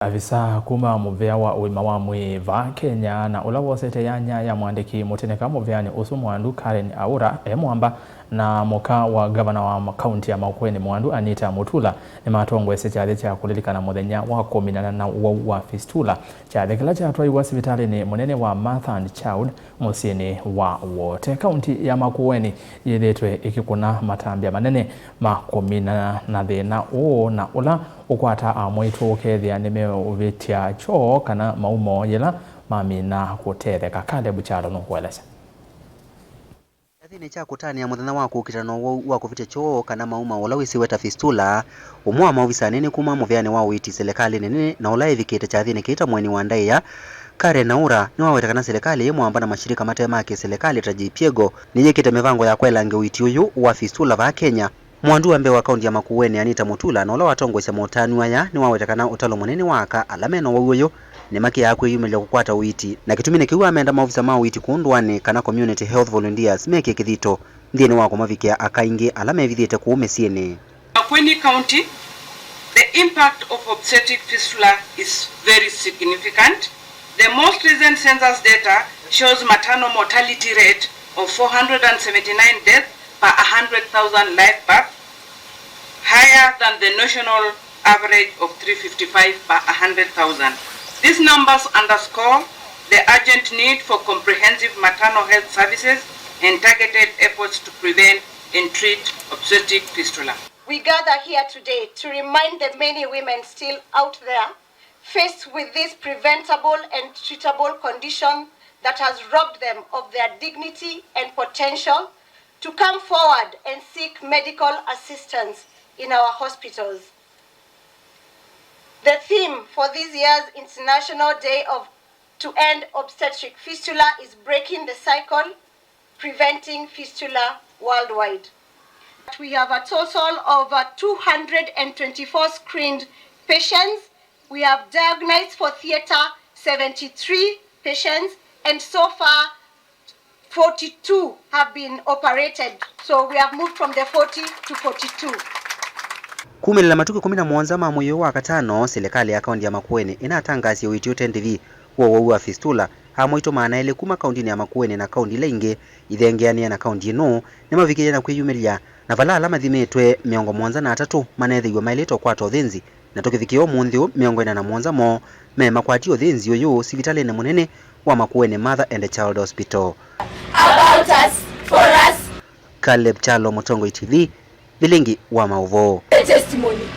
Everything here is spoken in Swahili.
Afisa kuma muvea wa uima wa mwiva Kenya na ula wosete ya mwandiki muteneka muvea ni usu mwandu Karen Aura mwamba na moka wa gavana wa kaunti ya Makueni mwandu Anita Mutula ni matongwe sechale cha kulilika na muthenya wa 10 na wa fistula cha dekala cha atwa iwa sibitali ni munene wa Martha and Child musini wa wote kaunti ya Makueni yethetwe ikikuna matambia manene ma 10 na thina na ula ukwata amwitu kethia nime uvitia choo kana maumo yela mamina kutetheka Caleb Chalo no kueleza Athini cha kutania muthenya wa kukitano wa kuvitia choo kana mauma ula wisiweta fistula umwa maofisa nene kuma muveani wa witi serikali nene na ula evikite cha athini kita mweni wa Ndaiya Karen Aura ni wawetakana serikali yemwamba na mashirika matema ya serikali tajipiego niyekite mivango ya kwelange witi uyu wa fistula va Kenya. Mwandu ambe wa kaunti ya Makueni Anita Mutula na ula watongwe cha motanu aya ni wawetakana utalo munene waka alameno wa uyo ni maki ya kuyumilia kukwata witi na kitumine kiwa ameenda maofisa ma witi kuundwane kana community health volunteers meke kithito ndiye wako mavikia akaingi alame vidhite kuume siene. Makueni County, the impact of obstetric fistula is very significant. The most recent census data shows maternal mortality rate of 479 deaths per 100,000 live births, higher than the national average of 355 per 100,000. These numbers underscore the urgent need for comprehensive maternal health services and targeted efforts to prevent and treat obstetric fistula. We gather here today to remind the many women still out there faced with this preventable and treatable condition that has robbed them of their dignity and potential to come forward and seek medical assistance in our hospitals. The theme for this year's International Day to End Obstetric Fistula is Breaking the Cycle, Preventing Fistula Worldwide. We have a total of 224 screened patients. We have diagnosed for theatre 73 patients, and so far 42 have been operated. So we have moved from the 40 to 42. Kumilila matuki 11 mamuyo wa katano serikali ya kaunti ya Makueni inatangaza witi utendivi wa fistula hamwito maana ile kuma kaunti ya Makueni na kaunti lenge ithengeania na kaunti ino ni mavikije na kwiyumilia na vala alama thimetwe 73 manethigwa maileto kwa tothenzi na tukivikio munthio 47 mo mema kwatio thenzi uyu sivitalini munene wa Makueni Mother and Child Hospital. About us, for us. Caleb Chalo, Mutongo TV, Vilingi wa Mauvo. Testimony.